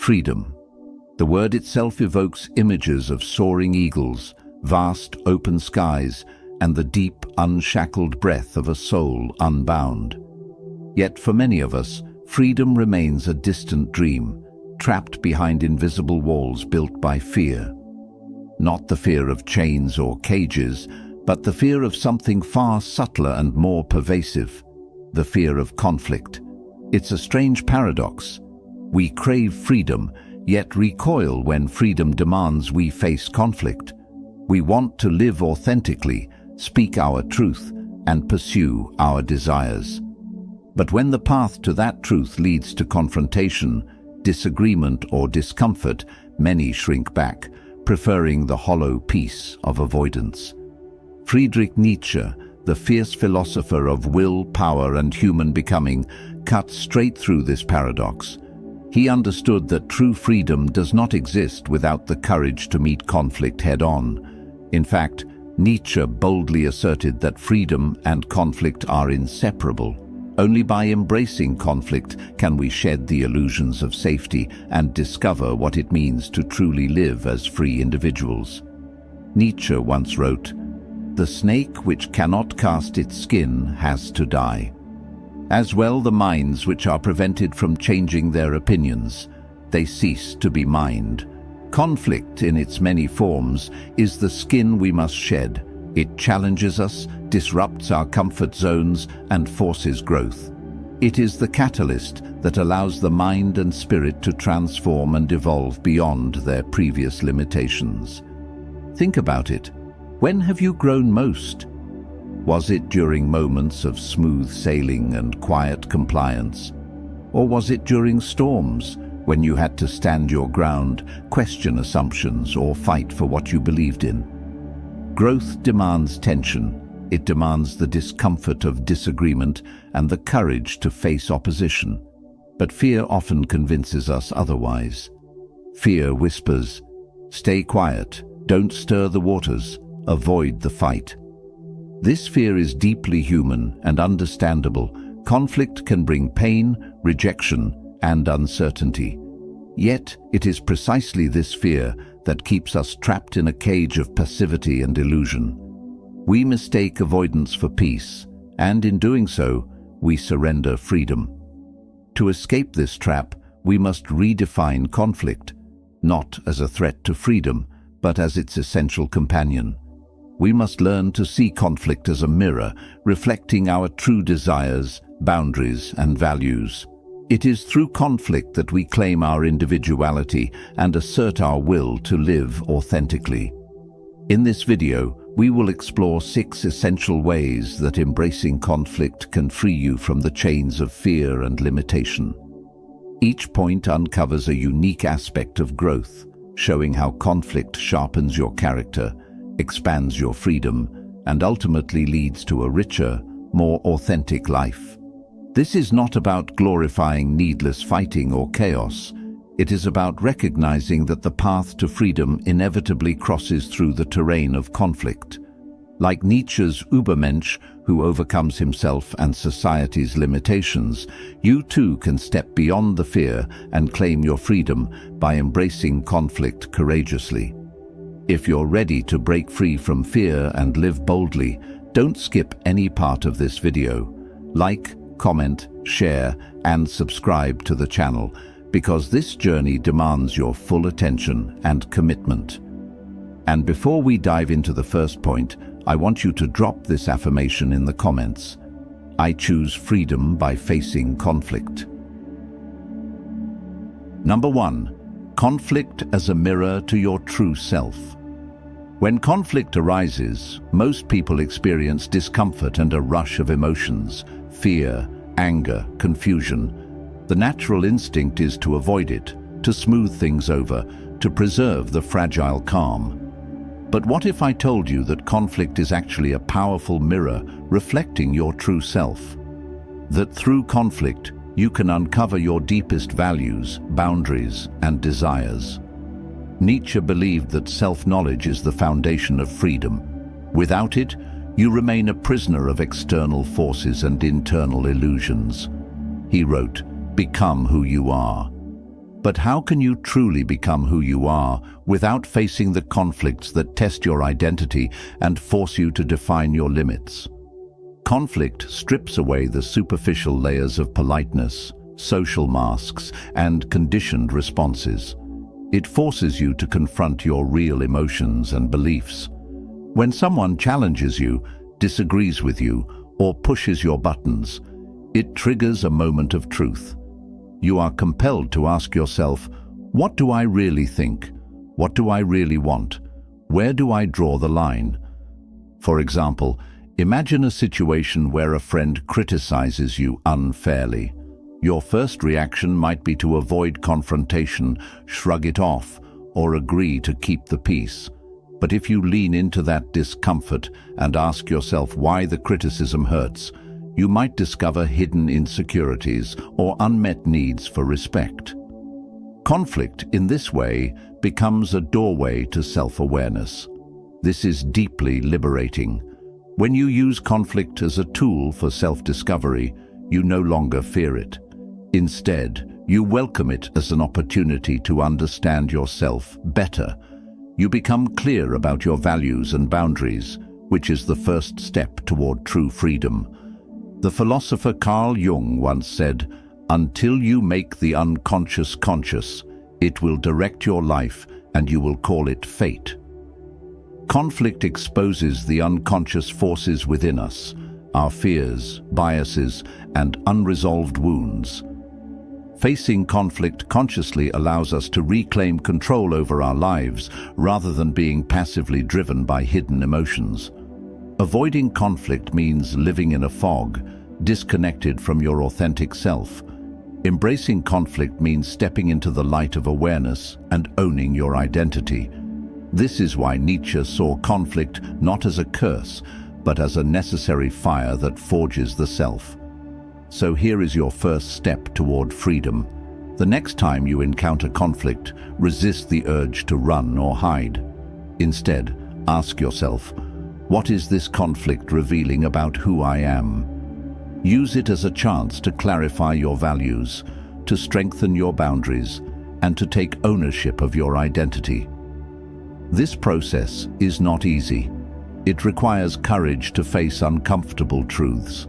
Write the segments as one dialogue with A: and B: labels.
A: Freedom. The word itself evokes images of soaring eagles, vast open skies, and the deep, unshackled breath of a soul unbound. Yet for many of us, freedom remains a distant dream, trapped behind invisible walls built by fear. Not the fear of chains or cages, but the fear of something far subtler and more pervasive, the fear of conflict. It's a strange paradox. We crave freedom, yet recoil when freedom demands we face conflict. We want to live authentically, speak our truth, and pursue our desires. But when the path to that truth leads to confrontation, disagreement, or discomfort, many shrink back, preferring the hollow peace of avoidance. Friedrich Nietzsche, the fierce philosopher of will, power, and human becoming, cut straight through this paradox. He understood that true freedom does not exist without the courage to meet conflict head-on. In fact, Nietzsche boldly asserted that freedom and conflict are inseparable. Only by embracing conflict can we shed the illusions of safety and discover what it means to truly live as free individuals. Nietzsche once wrote, "The snake which cannot cast its skin has to die." As well the minds which are prevented from changing their opinions, they cease to be mind. Conflict in its many forms is the skin we must shed. It challenges us, disrupts our comfort zones, and forces growth. It is the catalyst that allows the mind and spirit to transform and evolve beyond their previous limitations. Think about it. When have you grown most? Was it during moments of smooth sailing and quiet compliance? Or was it during storms, when you had to stand your ground, question assumptions, or fight for what you believed in? Growth demands tension. It demands the discomfort of disagreement and the courage to face opposition. But fear often convinces us otherwise. Fear whispers, "Stay quiet, don't stir the waters, avoid the fight." This fear is deeply human and understandable. Conflict can bring pain, rejection, and uncertainty. Yet, it is precisely this fear that keeps us trapped in a cage of passivity and illusion. We mistake avoidance for peace, and in doing so, we surrender freedom. To escape this trap, we must redefine conflict, not as a threat to freedom, but as its essential companion. We must learn to see conflict as a mirror, reflecting our true desires, boundaries, and values. It is through conflict that we claim our individuality and assert our will to live authentically. In this video, we will explore 6 essential ways that embracing conflict can free you from the chains of fear and limitation. Each point uncovers a unique aspect of growth, showing how conflict sharpens your character, expands your freedom, and ultimately leads to a richer, more authentic life. This is not about glorifying needless fighting or chaos. It is about recognizing that the path to freedom inevitably crosses through the terrain of conflict. Like Nietzsche's Übermensch, who overcomes himself and society's limitations, you too can step beyond the fear and claim your freedom by embracing conflict courageously. If you're ready to break free from fear and live boldly, don't skip any part of this video. Like, comment, share, and subscribe to the channel, because this journey demands your full attention and commitment. And before we dive into the first point, I want you to drop this affirmation in the comments. I choose freedom by facing conflict. Number 1. Conflict as a mirror to your true self. When conflict arises, most people experience discomfort and a rush of emotions, fear, anger, confusion. The natural instinct is to avoid it, to smooth things over, to preserve the fragile calm. But what if I told you that conflict is actually a powerful mirror reflecting your true self? That through conflict, you can uncover your deepest values, boundaries, and desires. Nietzsche believed that self-knowledge is the foundation of freedom. Without it, you remain a prisoner of external forces and internal illusions. He wrote, "Become who you are." But how can you truly become who you are without facing the conflicts that test your identity and force you to define your limits? Conflict strips away the superficial layers of politeness, social masks, and conditioned responses. It forces you to confront your real emotions and beliefs. When someone challenges you, disagrees with you, or pushes your buttons, it triggers a moment of truth. You are compelled to ask yourself, what do I really think? What do I really want? Where do I draw the line? For example, imagine a situation where a friend criticizes you unfairly. Your first reaction might be to avoid confrontation, shrug it off, or agree to keep the peace. But if you lean into that discomfort and ask yourself why the criticism hurts, you might discover hidden insecurities or unmet needs for respect. Conflict, in this way, becomes a doorway to self-awareness. This is deeply liberating. When you use conflict as a tool for self-discovery, you no longer fear it. Instead, you welcome it as an opportunity to understand yourself better. You become clear about your values and boundaries, which is the first step toward true freedom. The philosopher Carl Jung once said, "Until you make the unconscious conscious, it will direct your life and you will call it fate." Conflict exposes the unconscious forces within us, our fears, biases, and unresolved wounds. Facing conflict consciously allows us to reclaim control over our lives rather than being passively driven by hidden emotions. Avoiding conflict means living in a fog, disconnected from your authentic self. Embracing conflict means stepping into the light of awareness and owning your identity. This is why Nietzsche saw conflict not as a curse, but as a necessary fire that forges the self. So here is your first step toward freedom. The next time you encounter conflict, resist the urge to run or hide. Instead, ask yourself, what is this conflict revealing about who I am? Use it as a chance to clarify your values, to strengthen your boundaries, and to take ownership of your identity. This process is not easy. It requires courage to face uncomfortable truths.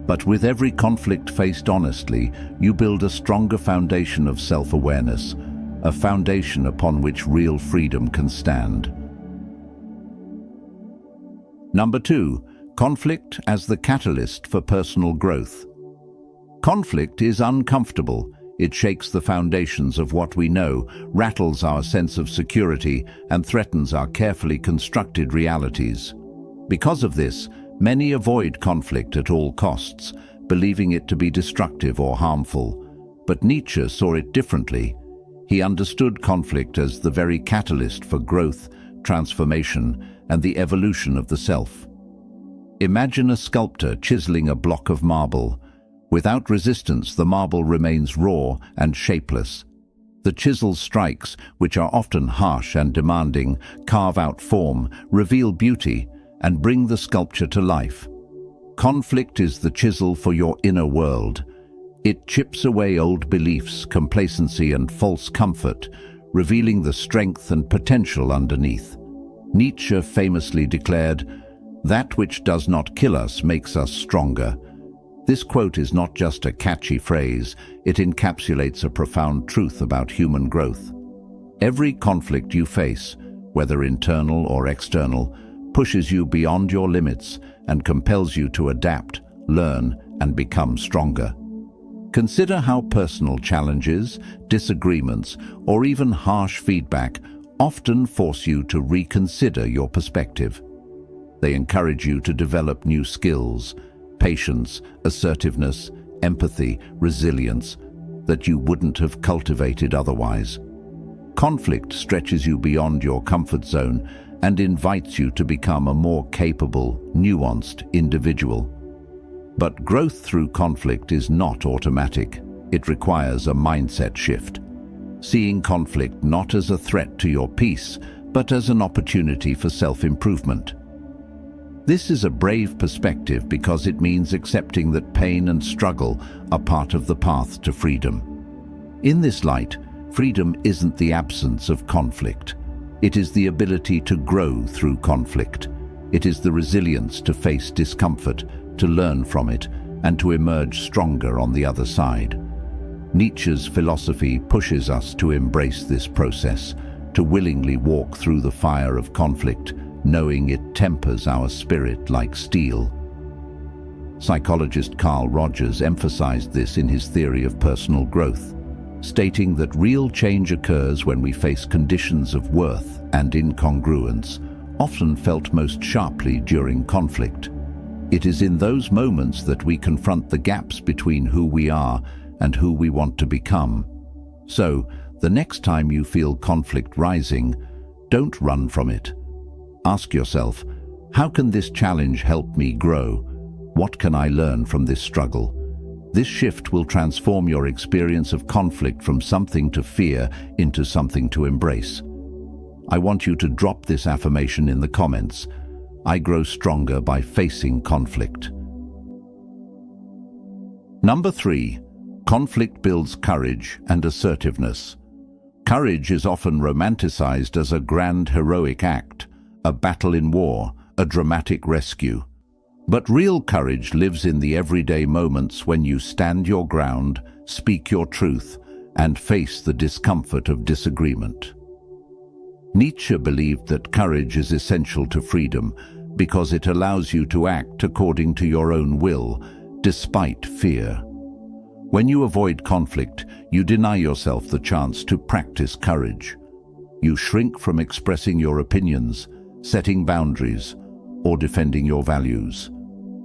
A: But with every conflict faced honestly, you build a stronger foundation of self-awareness, a foundation upon which real freedom can stand. Number 2, conflict as the catalyst for personal growth. Conflict is uncomfortable. It shakes the foundations of what we know, rattles our sense of security, and threatens our carefully constructed realities. Because of this, many avoid conflict at all costs, believing it to be destructive or harmful. But Nietzsche saw it differently. He understood conflict as the very catalyst for growth, transformation, and the evolution of the self. Imagine a sculptor chiseling a block of marble. Without resistance, the marble remains raw and shapeless. The chisel's strikes, which are often harsh and demanding, carve out form, reveal beauty, and bring the sculpture to life. Conflict is the chisel for your inner world. It chips away old beliefs, complacency, and false comfort, revealing the strength and potential underneath. Nietzsche famously declared, "That which does not kill us makes us stronger." This quote is not just a catchy phrase, it encapsulates a profound truth about human growth. Every conflict you face, whether internal or external, pushes you beyond your limits and compels you to adapt, learn, and become stronger. Consider how personal challenges, disagreements, or even harsh feedback often force you to reconsider your perspective. They encourage you to develop new skills, patience, assertiveness, empathy, resilience, that you wouldn't have cultivated otherwise. Conflict stretches you beyond your comfort zone and invites you to become a more capable, nuanced individual. But growth through conflict is not automatic. It requires a mindset shift. Seeing conflict not as a threat to your peace, but as an opportunity for self-improvement. This is a brave perspective because it means accepting that pain and struggle are part of the path to freedom. In this light, Freedom isn't the absence of conflict. It is the ability to grow through conflict. It is the resilience to face discomfort, to learn from it, and to emerge stronger on the other side. Nietzsche's philosophy pushes us to embrace this process, to willingly walk through the fire of conflict, knowing it tempers our spirit like steel. Psychologist Carl Rogers emphasized this in his theory of personal growth, stating that real change occurs when we face conditions of worth and incongruence, often felt most sharply during conflict. It is in those moments that we confront the gaps between who we are and who we want to become. So, the next time you feel conflict rising, don't run from it. Ask yourself, how can this challenge help me grow? What can I learn from this struggle? This shift will transform your experience of conflict from something to fear into something to embrace. I want you to drop this affirmation in the comments. I grow stronger by facing conflict. Number 3. Conflict builds courage and assertiveness. Courage is often romanticized as a grand heroic act, a battle in war, a dramatic rescue. But real courage lives in the everyday moments when you stand your ground, speak your truth, and face the discomfort of disagreement. Nietzsche believed that courage is essential to freedom because it allows you to act according to your own will, despite fear. When you avoid conflict, you deny yourself the chance to practice courage. You shrink from expressing your opinions, setting boundaries, or defending your values.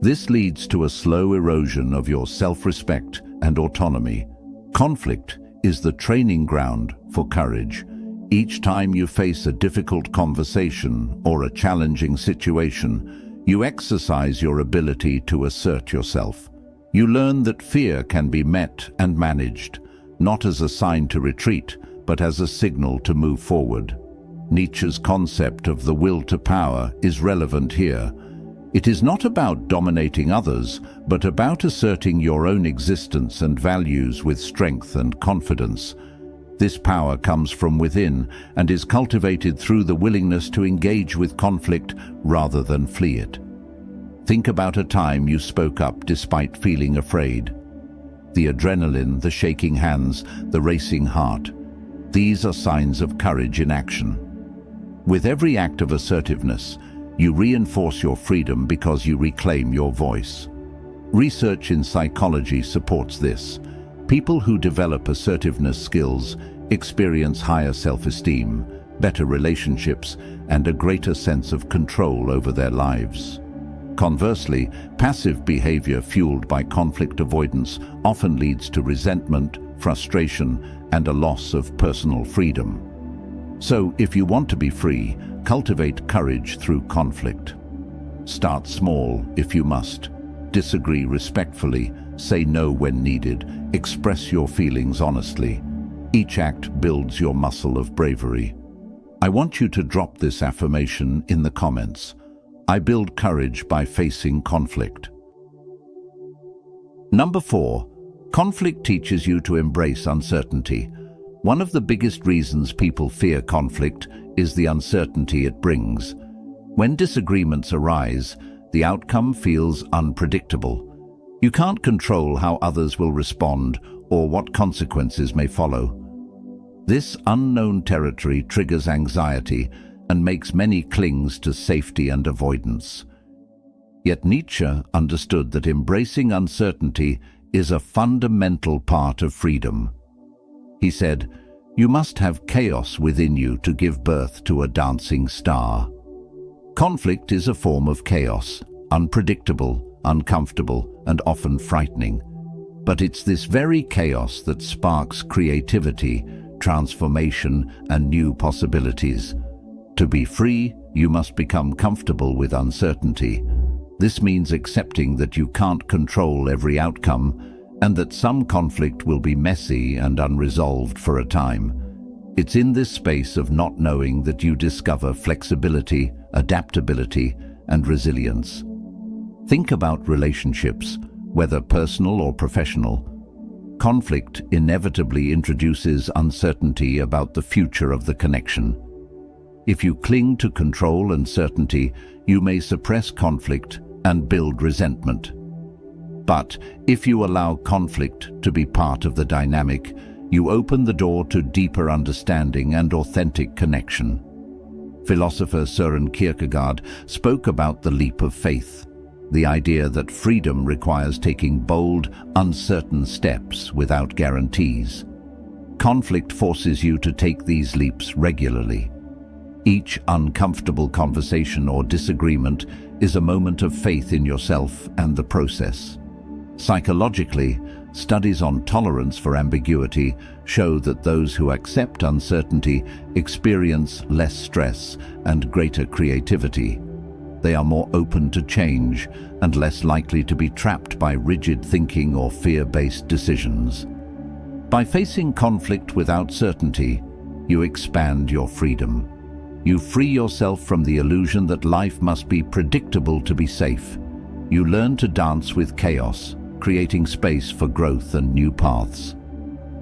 A: This leads to a slow erosion of your self-respect and autonomy. Conflict is the training ground for courage. Each time you face a difficult conversation or a challenging situation, you exercise your ability to assert yourself. You learn that fear can be met and managed, not as a sign to retreat, but as a signal to move forward. Nietzsche's concept of the will to power is relevant here. It is not about dominating others, but about asserting your own existence and values with strength and confidence. This power comes from within and is cultivated through the willingness to engage with conflict rather than flee it. Think about a time you spoke up despite feeling afraid. The adrenaline, the shaking hands, the racing heart. These are signs of courage in action. With every act of assertiveness, you reinforce your freedom because you reclaim your voice. Research in psychology supports this. People who develop assertiveness skills experience higher self-esteem, better relationships, and a greater sense of control over their lives. Conversely, passive behavior fueled by conflict avoidance often leads to resentment, frustration, and a loss of personal freedom. So, if you want to be free, cultivate courage through conflict. Start small if you must. Disagree respectfully, say no when needed, express your feelings honestly. Each act builds your muscle of bravery. I want you to drop this affirmation in the comments. I build courage by facing conflict. Number 4. Conflict teaches you to embrace uncertainty. One of the biggest reasons people fear conflict is the uncertainty it brings. When disagreements arise, the outcome feels unpredictable. You can't control how others will respond or what consequences may follow. This unknown territory triggers anxiety and makes many cling to safety and avoidance. Yet Nietzsche understood that embracing uncertainty is a fundamental part of freedom. He said, "You must have chaos within you to give birth to a dancing star." Conflict is a form of chaos, unpredictable, uncomfortable, and often frightening. But it's this very chaos that sparks creativity, transformation, and new possibilities. To be free, you must become comfortable with uncertainty. This means accepting that you can't control every outcome and that some conflict will be messy and unresolved for a time. It's in this space of not knowing that you discover flexibility, adaptability, and resilience. Think about relationships, whether personal or professional. Conflict inevitably introduces uncertainty about the future of the connection. If you cling to control and certainty, you may suppress conflict and build resentment. But if you allow conflict to be part of the dynamic, you open the door to deeper understanding and authentic connection. Philosopher Søren Kierkegaard spoke about the leap of faith, the idea that freedom requires taking bold, uncertain steps without guarantees. Conflict forces you to take these leaps regularly. Each uncomfortable conversation or disagreement is a moment of faith in yourself and the process. Psychologically, studies on tolerance for ambiguity show that those who accept uncertainty experience less stress and greater creativity. They are more open to change and less likely to be trapped by rigid thinking or fear-based decisions. By facing conflict without certainty, you expand your freedom. You free yourself from the illusion that life must be predictable to be safe. You learn to dance with chaos, creating space for growth and new paths.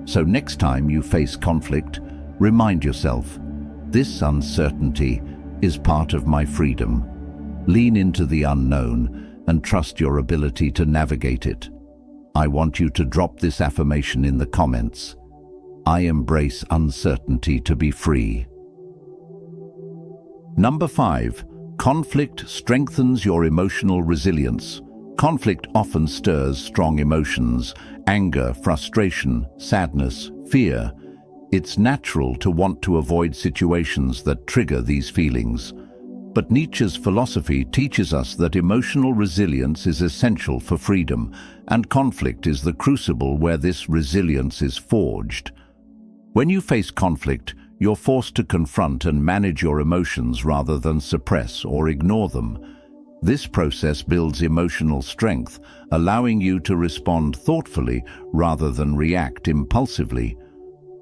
A: So next time you face conflict, remind yourself, this uncertainty is part of my freedom. Lean into the unknown and trust your ability to navigate it. I want you to drop this affirmation in the comments. I embrace uncertainty to be free. Number 5. Conflict strengthens your emotional resilience. Conflict often stirs strong emotions: anger, frustration, sadness, fear. It's natural to want to avoid situations that trigger these feelings. But Nietzsche's philosophy teaches us that emotional resilience is essential for freedom, and conflict is the crucible where this resilience is forged. When you face conflict, you're forced to confront and manage your emotions rather than suppress or ignore them. This process builds emotional strength, allowing you to respond thoughtfully rather than react impulsively.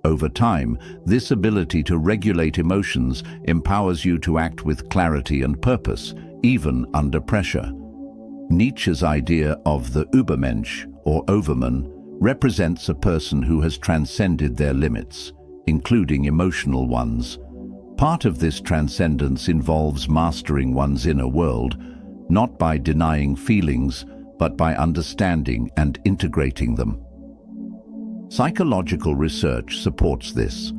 A: Over time, this ability to regulate emotions empowers you to act with clarity and purpose, even under pressure. Nietzsche's idea of the Übermensch, or overman, represents a person who has transcended their limits, including emotional ones. Part of this transcendence involves mastering one's inner world, not by denying feelings, but by understanding and integrating them. Psychological research supports this.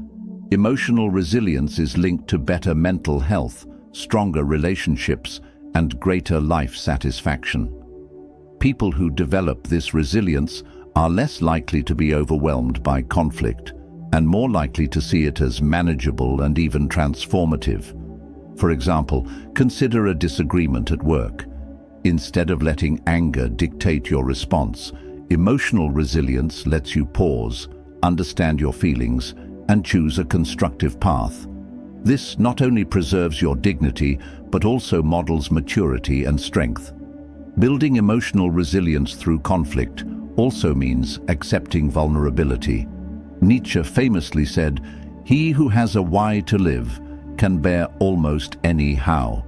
A: Emotional resilience is linked to better mental health, stronger relationships, and greater life satisfaction. People who develop this resilience are less likely to be overwhelmed by conflict, and more likely to see it as manageable and even transformative. For example, consider a disagreement at work. Instead of letting anger dictate your response, emotional resilience lets you pause, understand your feelings, and choose a constructive path. This not only preserves your dignity, but also models maturity and strength. Building emotional resilience through conflict also means accepting vulnerability. Nietzsche famously said, "He who has a why to live can bear almost any how."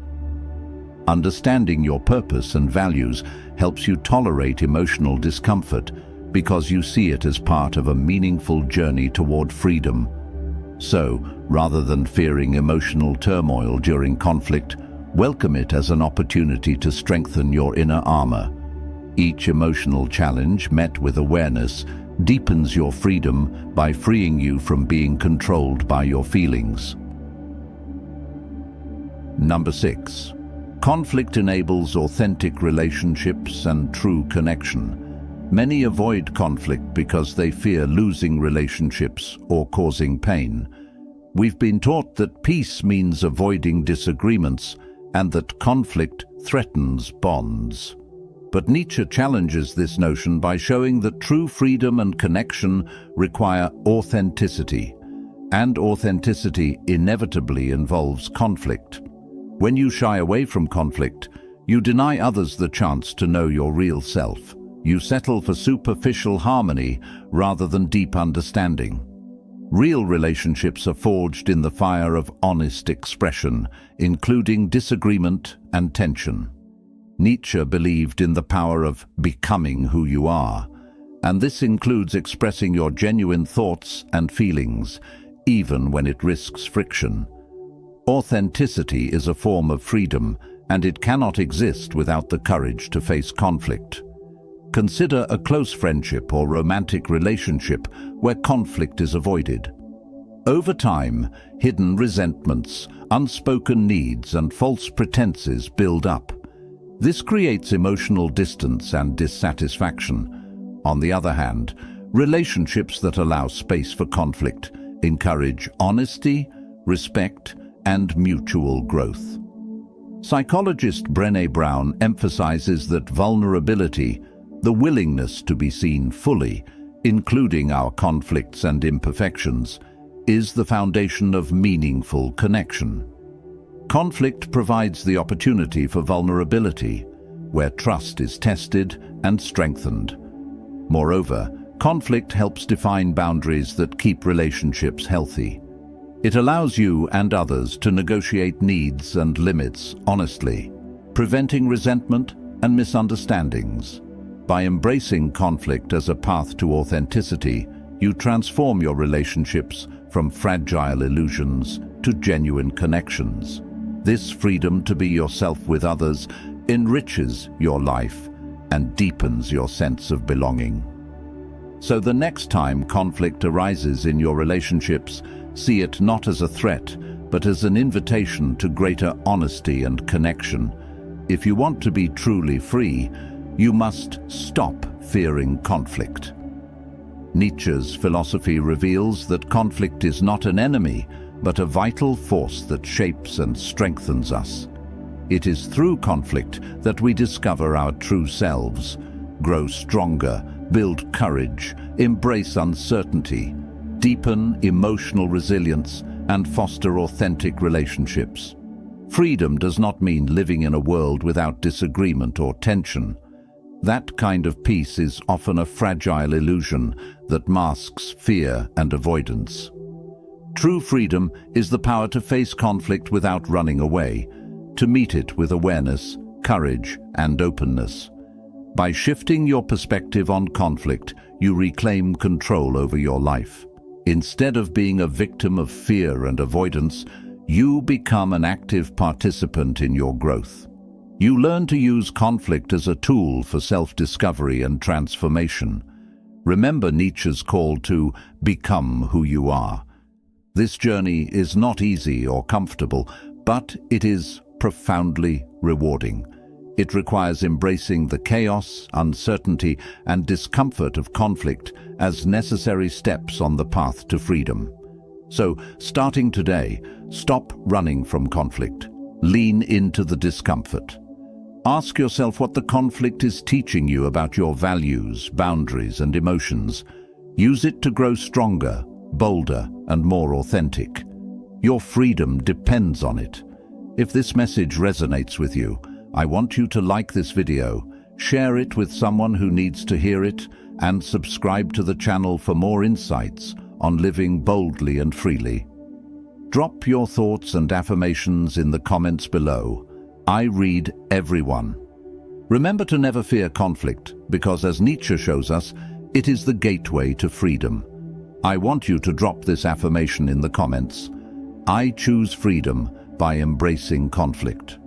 A: Understanding your purpose and values helps you tolerate emotional discomfort because you see it as part of a meaningful journey toward freedom. So, rather than fearing emotional turmoil during conflict, welcome it as an opportunity to strengthen your inner armor. Each emotional challenge met with awareness deepens your freedom by freeing you from being controlled by your feelings. Number 6. Conflict enables authentic relationships and true connection. Many avoid conflict because they fear losing relationships or causing pain. We've been taught that peace means avoiding disagreements and that conflict threatens bonds. But Nietzsche challenges this notion by showing that true freedom and connection require authenticity, and authenticity inevitably involves conflict. When you shy away from conflict, you deny others the chance to know your real self. You settle for superficial harmony rather than deep understanding. Real relationships are forged in the fire of honest expression, including disagreement and tension. Nietzsche believed in the power of becoming who you are, And this includes expressing your genuine thoughts and feelings, even when it risks friction. Authenticity is a form of freedom, and it cannot exist without the courage to face conflict. Consider a close friendship or romantic relationship where conflict is avoided. Over time, hidden resentments, unspoken needs, and false pretenses build up. This creates emotional distance and dissatisfaction. On the other hand, relationships that allow space for conflict encourage honesty, respect, and mutual growth. Psychologist Brené Brown emphasizes that vulnerability, the willingness to be seen fully, including our conflicts and imperfections, is the foundation of meaningful connection. Conflict provides the opportunity for vulnerability, where trust is tested and strengthened. Moreover, conflict helps define boundaries that keep relationships healthy. It allows you and others to negotiate needs and limits honestly, preventing resentment and misunderstandings. By embracing conflict as a path to authenticity, you transform your relationships from fragile illusions to genuine connections. This freedom to be yourself with others enriches your life and deepens your sense of belonging. So the next time conflict arises in your relationships, see it not as a threat, but as an invitation to greater honesty and connection. If you want to be truly free, you must stop fearing conflict. Nietzsche's philosophy reveals that conflict is not an enemy, but a vital force that shapes and strengthens us. It is through conflict that we discover our true selves, grow stronger, build courage, embrace uncertainty, deepen emotional resilience, and foster authentic relationships. Freedom does not mean living in a world without disagreement or tension. That kind of peace is often a fragile illusion that masks fear and avoidance. True freedom is the power to face conflict without running away, to meet it with awareness, courage, and openness. By shifting your perspective on conflict, you reclaim control over your life. Instead of being a victim of fear and avoidance, you become an active participant in your growth. You learn to use conflict as a tool for self-discovery and transformation. Remember Nietzsche's call to become who you are. This journey is not easy or comfortable, but it is profoundly rewarding. It requires embracing the chaos, uncertainty, and discomfort of conflict as necessary steps on the path to freedom. So, starting today, stop running from conflict. Lean into the discomfort. Ask yourself what the conflict is teaching you about your values, boundaries, and emotions. Use it to grow stronger, bolder, and more authentic. Your freedom depends on it. If this message resonates with you, I want you to like this video, share it with someone who needs to hear it, and subscribe to the channel for more insights on living boldly and freely. Drop your thoughts and affirmations in the comments below. I read everyone. Remember to never fear conflict, because as Nietzsche shows us, it is the gateway to freedom. I want you to drop this affirmation in the comments. I choose freedom by embracing conflict.